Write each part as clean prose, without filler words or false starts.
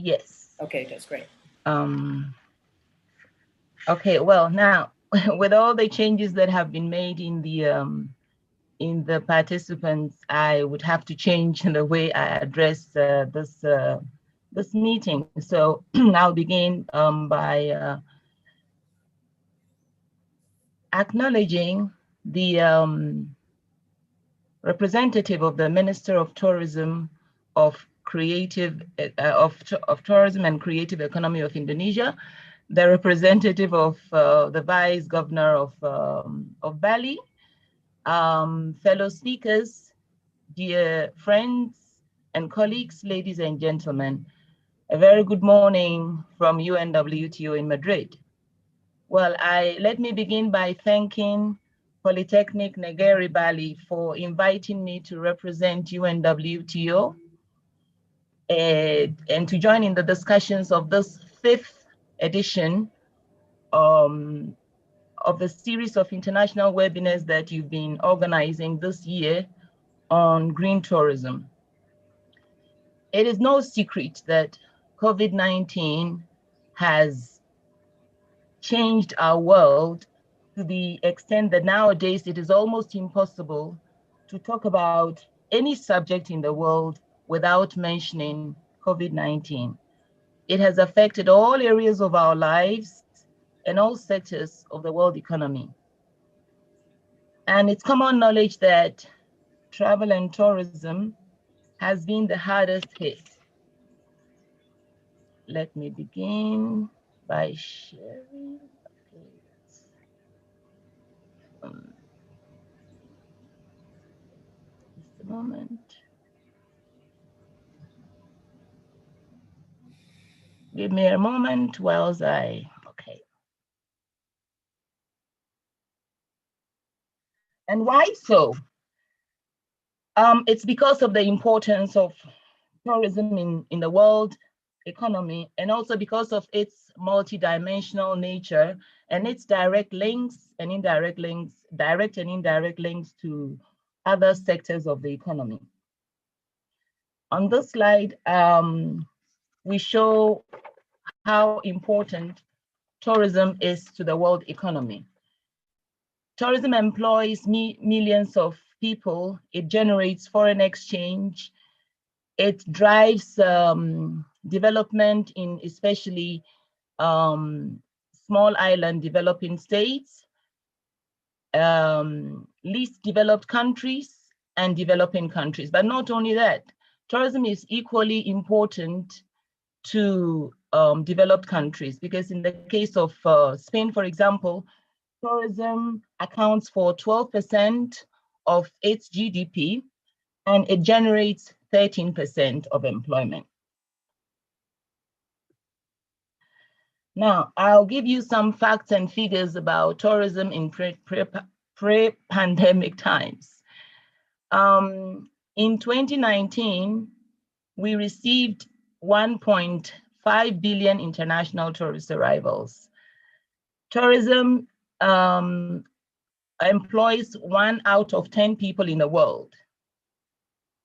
Yes. Okay, that's great. Okay, well, now, with all the changes that have been made in the participants, I would have to change the way I address this meeting. So I'll begin by acknowledging the representative of the Minister of Tourism of Tourism and Creative Economy of Indonesia, the representative of the Vice Governor of Bali, fellow speakers, dear friends and colleagues, ladies and gentlemen, a very good morning from UNWTO in Madrid. Well, let me begin by thanking Polytechnic Negeri Bali for inviting me to represent UNWTO and to join in the discussions of this 5th edition of the series of international webinars that you've been organizing this year on green tourism. It is no secret that COVID-19 has changed our world to the extent that nowadays it is almost impossible to talk about any subject in the world without mentioning COVID-19. It has affected all areas of our lives and all sectors of the world economy. And it's common knowledge that travel and tourism has been the hardest hit. Let me begin by sharing. Okay. Just a moment. Give me a moment whilst okay. And why so? It's because of the importance of tourism in the world economy, and also because of its multidimensional nature and its direct links and indirect links, direct and indirect links to other sectors of the economy. On this slide, we show how important tourism is to the world economy. Tourism employs millions of people. It generates foreign exchange. It drives development in especially small island developing states, least developed countries, and developing countries. But not only that, tourism is equally important to developed countries, because in the case of Spain, for example, tourism accounts for 12% of its GDP, and it generates 13% of employment. Now, I'll give you some facts and figures about tourism in pre-pandemic times. In 2019, we received 1.5 billion international tourist arrivals. Tourism employs 1 out of 10 people in the world.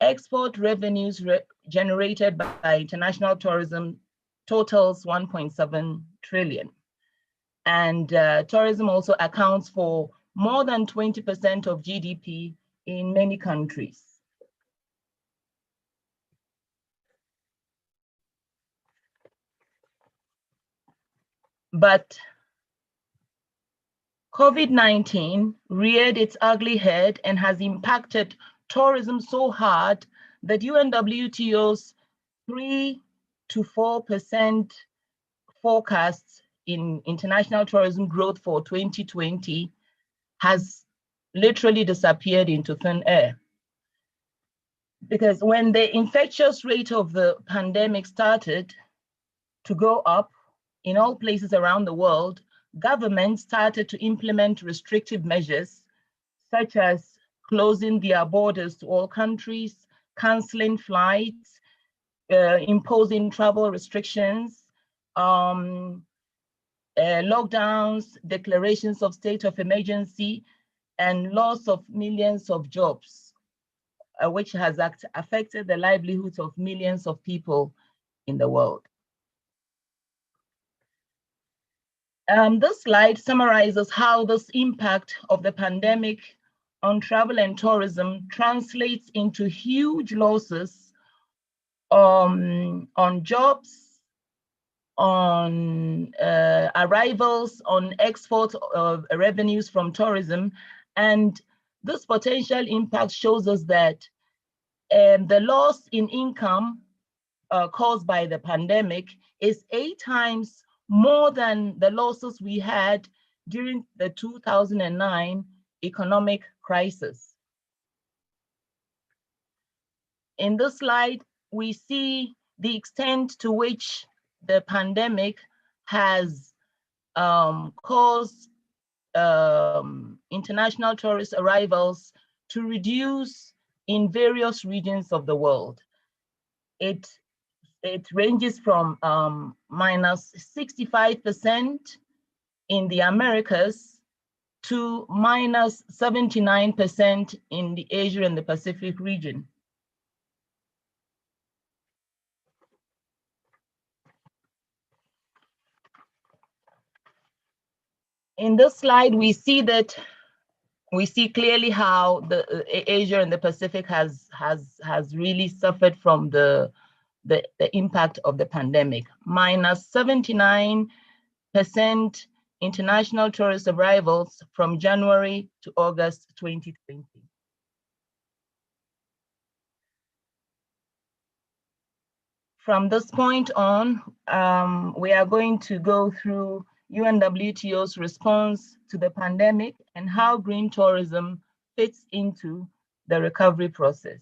Export revenues generated by international tourism totals 1.7 trillion. And tourism also accounts for more than 20% of GDP in many countries. But COVID-19 reared its ugly head and has impacted tourism so hard that UNWTO's 3 to 4% forecasts in international tourism growth for 2020 has literally disappeared into thin air. Because when the infectious rate of the pandemic started to go up in all places around the world, governments started to implement restrictive measures, such as closing their borders to all countries, canceling flights, imposing travel restrictions, lockdowns, declarations of state of emergency, and loss of millions of jobs, which has affected the livelihoods of millions of people in the world. This slide summarizes how this impact of the pandemic on travel and tourism translates into huge losses on jobs, on arrivals, on export revenues from tourism. And this potential impact shows us that the loss in income caused by the pandemic is 8 times more than the losses we had during the 2009 economic crisis. In this slide, we see the extent to which the pandemic has caused international tourist arrivals to reduce in various regions of the world. It ranges from minus 65% in the Americas to minus 79% in the Asia and the Pacific region. In this slide, we see clearly how the Asia and the Pacific has really suffered from the impact of the pandemic. Minus 79% international tourist arrivals from January to August 2020. From this point on, we are going to go through UNWTO's response to the pandemic and how green tourism fits into the recovery process.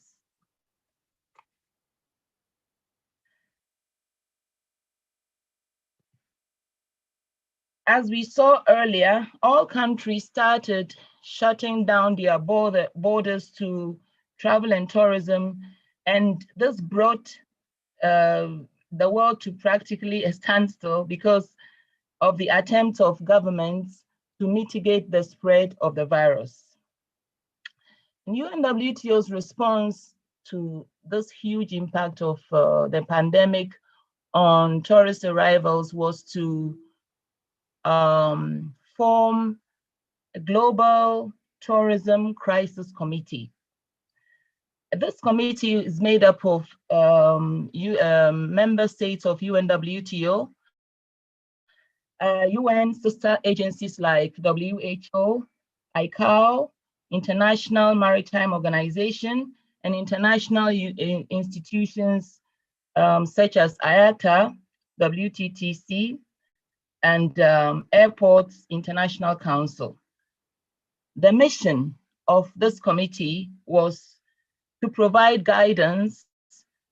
As we saw earlier, all countries started shutting down their borders to travel and tourism, and this brought the world to practically a standstill because of the attempts of governments to mitigate the spread of the virus. UNWTO's response to this huge impact of the pandemic on tourist arrivals was to form a global tourism crisis committee. This committee is made up of member states of UNWTO, UN sister agencies like WHO, ICAO, International Maritime Organization, and international institutions such as IATA, WTTC, and Airports International Council. The mission of this committee was to provide guidance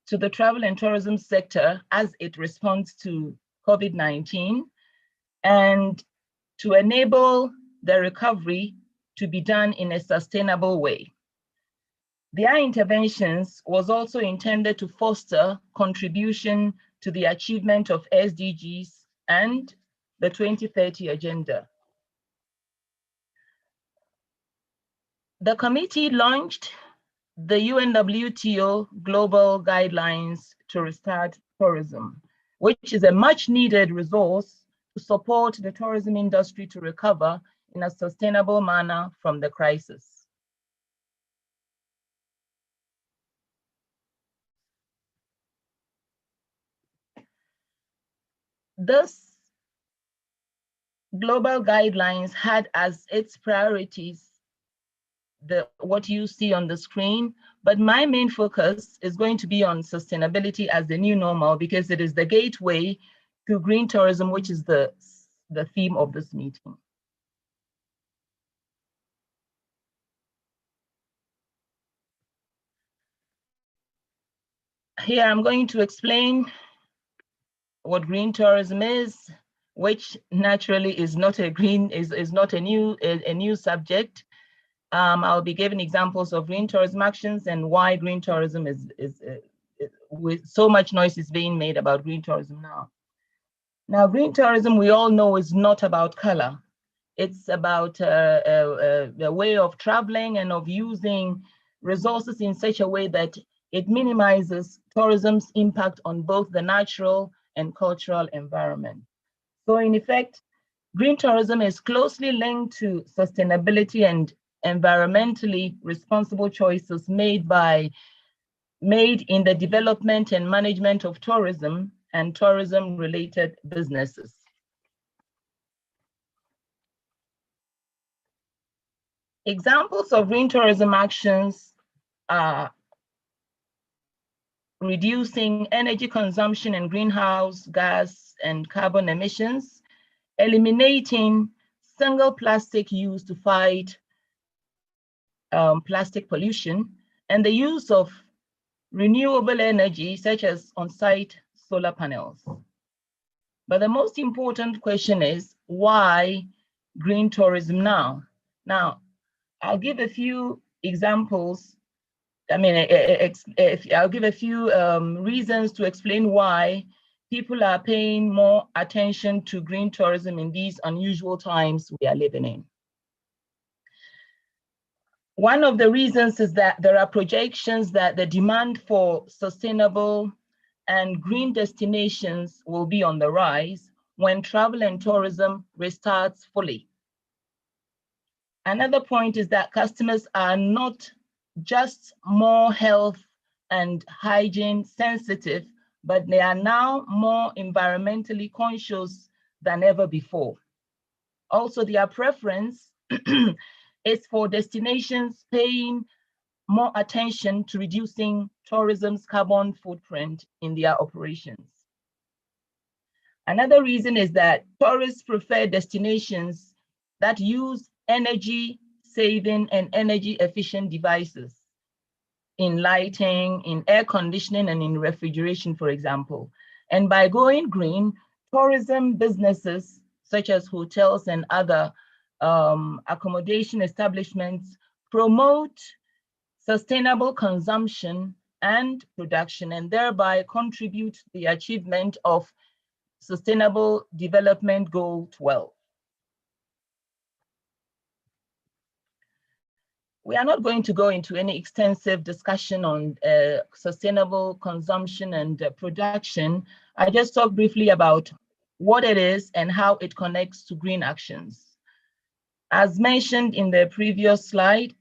to the travel and tourism sector as it responds to COVID-19 and to enable the recovery to be done in a sustainable way. Their interventions was also intended to foster contribution to the achievement of SDGs and the 2030 agenda. The committee launched the UNWTO Global Guidelines to Restart Tourism, which is a much needed resource to support the tourism industry to recover in a sustainable manner from the crisis. This global guidelines had as its priorities what you see on the screen, but my main focus is going to be on sustainability as the new normal because it is the gateway to green tourism, which is the theme of this meeting. Here I'm going to explain what green tourism is, which naturally is not a new subject. I'll be giving examples of green tourism actions and why green tourism is with so much noise is being made about green tourism now. Now, green tourism, we all know, is not about color. It's about a way of traveling and of using resources in such a way that it minimizes tourism's impact on both the natural and cultural environment. So in effect, Green tourism is closely linked to sustainability and environmentally responsible choices made in the development and management of tourism and tourism-related businesses. Examples of green tourism actions are reducing energy consumption and greenhouse gas and carbon emissions, eliminating single plastic use to fight plastic pollution, and the use of renewable energy such as on-site solar panels. But the most important question is, why green tourism now? Now, I'll give a few examples. I'll give a few reasons to explain why people are paying more attention to green tourism in these unusual times we are living in. One of the reasons is that there are projections that the demand for sustainable and green destinations will be on the rise when travel and tourism restarts fully. Another point is that customers are not just more health and hygiene sensitive, but they are now more environmentally conscious than ever before. Also, their preference is for destinations paying more attention to reducing tourism's carbon footprint in their operations. Another reason is that tourists prefer destinations that use energy saving and energy efficient devices in lighting, in air conditioning, and in refrigeration, for example. And by going green, tourism businesses such as hotels and other accommodation establishments promote sustainable consumption and production, and thereby contribute to the achievement of Sustainable Development Goal 12. We are not going to go into any extensive discussion on sustainable consumption and production. I just talk briefly about what it is and how it connects to green actions. As mentioned in the previous slide,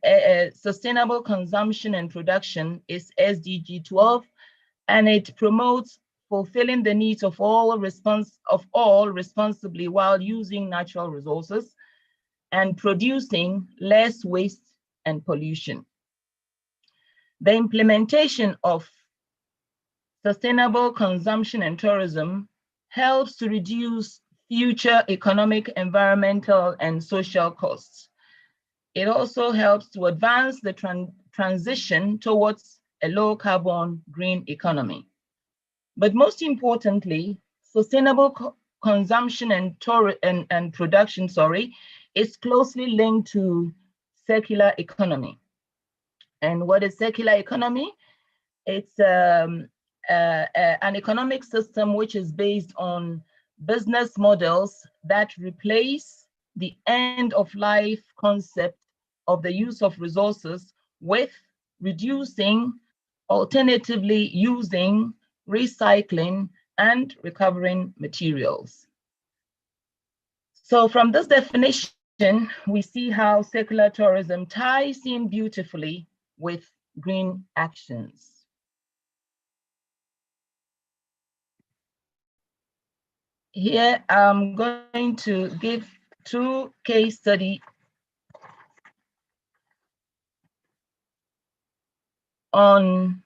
sustainable consumption and production is SDG 12, and it promotes fulfilling the needs of all responsibly while using natural resources and producing less waste and pollution. The implementation of sustainable consumption and tourism helps to reduce future economic, environmental, and social costs. It also helps to advance the transition towards a low carbon green economy. But most importantly, sustainable consumption and production, is closely linked to circular economy. And what is circular economy? It's an economic system which is based on business models that replace the end of life concept of the use of resources with reducing, alternatively using, recycling, and recovering materials. So from this definition, we see how circular tourism ties in beautifully with green actions. Here, I'm going to give two case studies on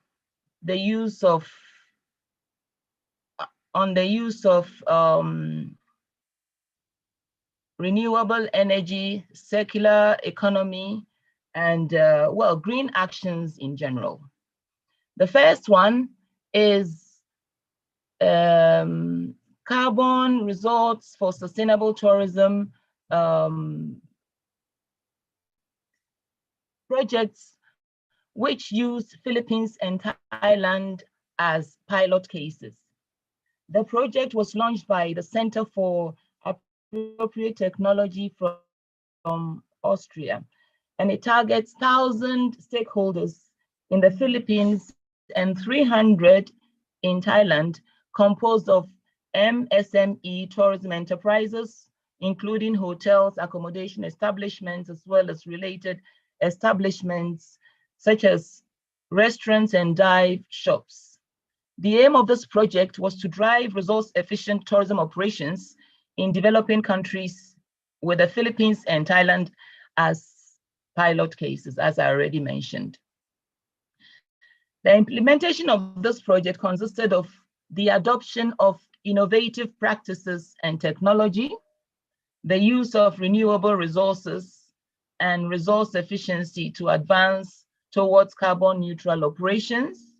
the use of renewable energy, circular economy, and green actions in general. The first one is carbon resorts for sustainable tourism projects which use Philippines and Thailand as pilot cases. The project was launched by the Center for Appropriate Technology from Austria, and it targets 1,000 stakeholders in the Philippines and 300 in Thailand, composed of MSME tourism enterprises, including hotels, accommodation establishments, as well as related establishments such as restaurants and dive shops. The aim of this project was to drive resource-efficient tourism operations in developing countries, with the Philippines and Thailand as pilot cases, as I already mentioned. The implementation of this project consisted of the adoption of innovative practices and technology, the use of renewable resources and resource efficiency to advance towards carbon neutral operations,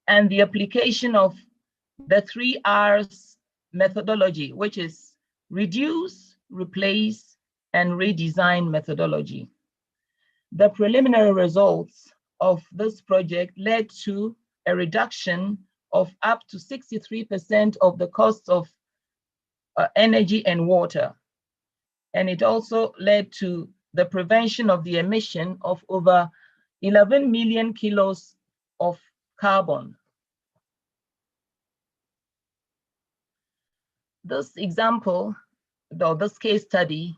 and the application of the 3Rs methodology, which is reduce, replace, and redesign methodology. The preliminary results of this project led to a reduction of up to 63% of the cost of energy and water. And it also led to the prevention of the emission of over 11 million kilos of carbon. This example, or this case study,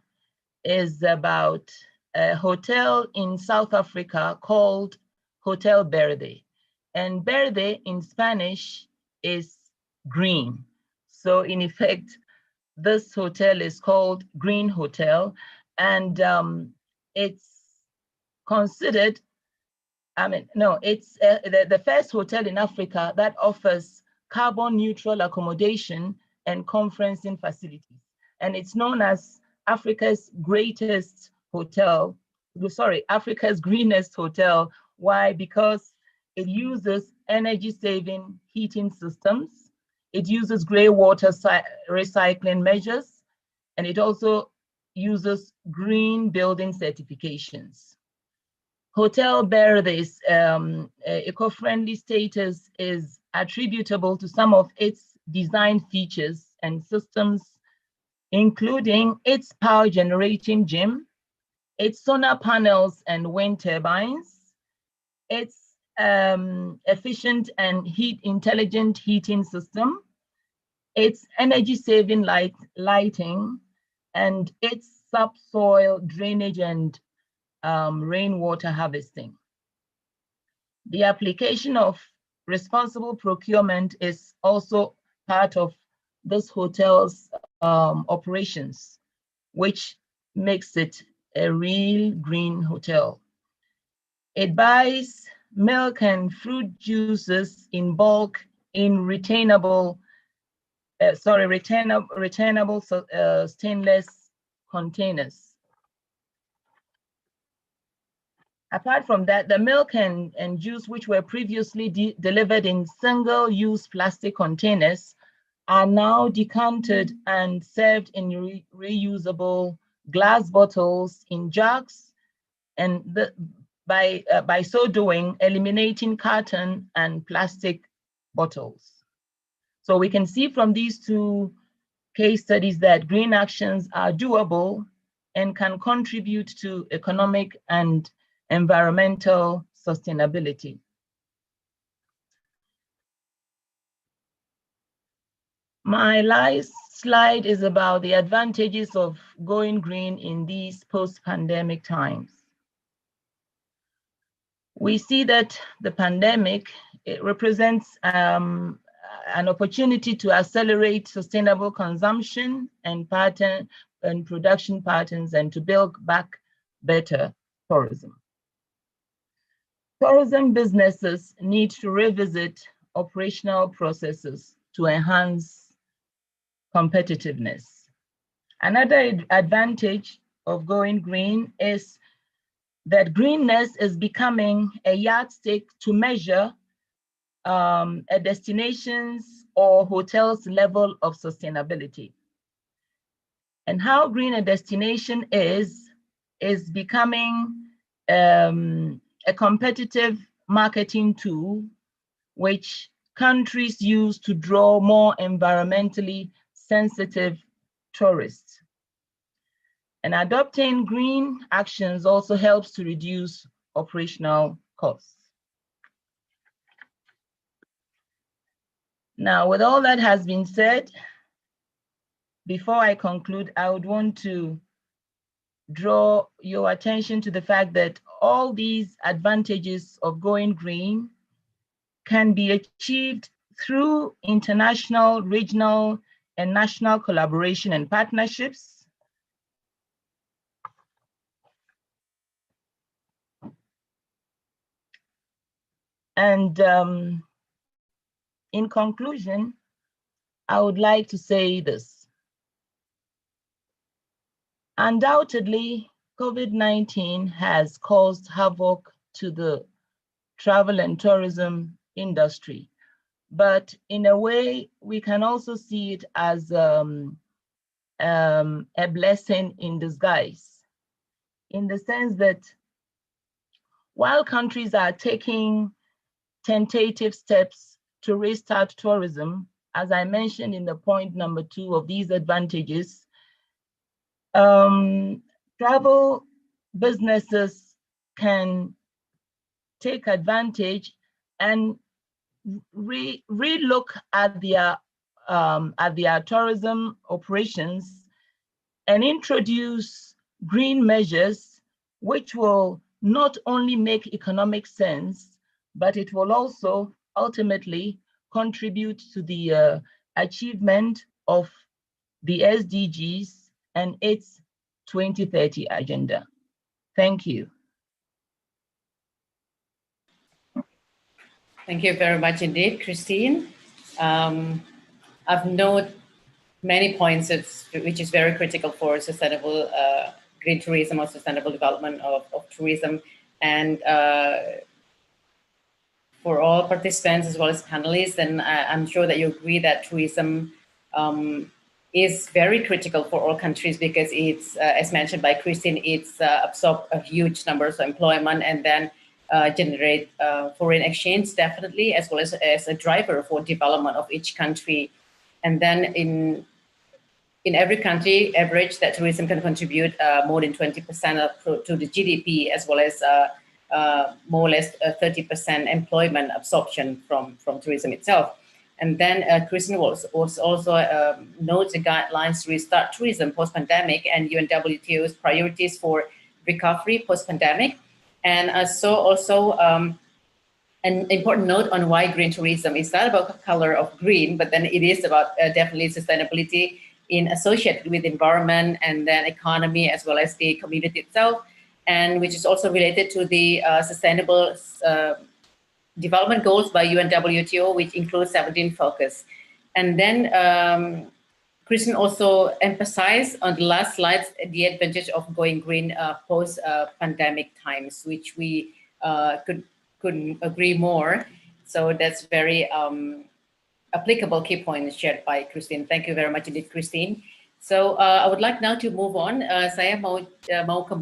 is about a hotel in South Africa called Hotel Verde. And verde in Spanish is green. So in effect, this hotel is called Green Hotel, and it's considered, it's the first hotel in Africa that offers carbon neutral accommodation and conferencing facilities. And it's known as Africa's greenest hotel. Why? Because it uses energy saving heating systems. It uses gray water recycling measures, and it also uses green building certifications. Hotel Verde's eco-friendly status is attributable to some of its design features and systems, including its power generating gym, its solar panels and wind turbines, its efficient and intelligent heating system, its energy saving lighting, and its subsoil drainage and rainwater harvesting. The application of responsible procurement is also part of this hotel's operations, which makes it a real green hotel. It buys milk and fruit juices in bulk in returnable stainless containers. Apart from that, the milk and juice, which were previously delivered in single-use plastic containers, are now decanted and served in reusable glass bottles in jugs, and by so doing, eliminating carton and plastic bottles. So we can see from these two case studies that green actions are doable and can contribute to economic and environmental sustainability. My last slide is about the advantages of going green in these post-pandemic times. We see that the pandemic, it represents an opportunity to accelerate sustainable consumption and production patterns, and to build back better tourism. Tourism businesses need to revisit operational processes to enhance competitiveness. Another advantage of going green is that greenness is becoming a yardstick to measure a destination's or hotel's level of sustainability. And how green a destination is becoming a competitive marketing tool which countries use to draw more environmentally sensitive tourists. And adopting green actions also helps to reduce operational costs. Now, with all that has been said, before I conclude, I would want to draw your attention to the fact that all these advantages of going green can be achieved through international, regional, and national collaboration and partnerships. And in conclusion, I would like to say this. Undoubtedly, COVID-19 has caused havoc to the travel and tourism industry, but in a way, we can also see it as a blessing in disguise, in the sense that while countries are taking tentative steps to restart tourism, as I mentioned in the point number 2 of these advantages, travel businesses can take advantage and relook at their tourism operations and introduce green measures, which will not only make economic sense, but it will also ultimately contribute to the achievement of the SDGs and its 2030 agenda. Thank you. Thank you very much indeed, Christine. I've noted many points which is very critical for sustainable green tourism or sustainable development of tourism. And for all participants as well as panelists, and I'm sure that you agree that tourism is very critical for all countries because it's, as mentioned by Christine, it's absorb a huge numbers of employment and then generate foreign exchange definitely, as well as a driver for development of each country. And then in every country, average that tourism can contribute more than 20% to the GDP, as well as more or less 30% employment absorption from tourism itself. And then Christine was also notes the guidelines to restart tourism post-pandemic and UNWTO's priorities for recovery post-pandemic. And so also an important note on why green tourism is not about the color of green, but then it is about definitely sustainability associated with environment and then economy as well as the community itself, and which is also related to the sustainable development goals by UNWTO, which includes 17 focus. And then Christian also emphasized on the last slides the advantage of going green post-pandemic times, which we couldn't agree more. So that's very applicable key points shared by Christine. Thank you very much indeed, Christine. So I would like now to move on. Saya mau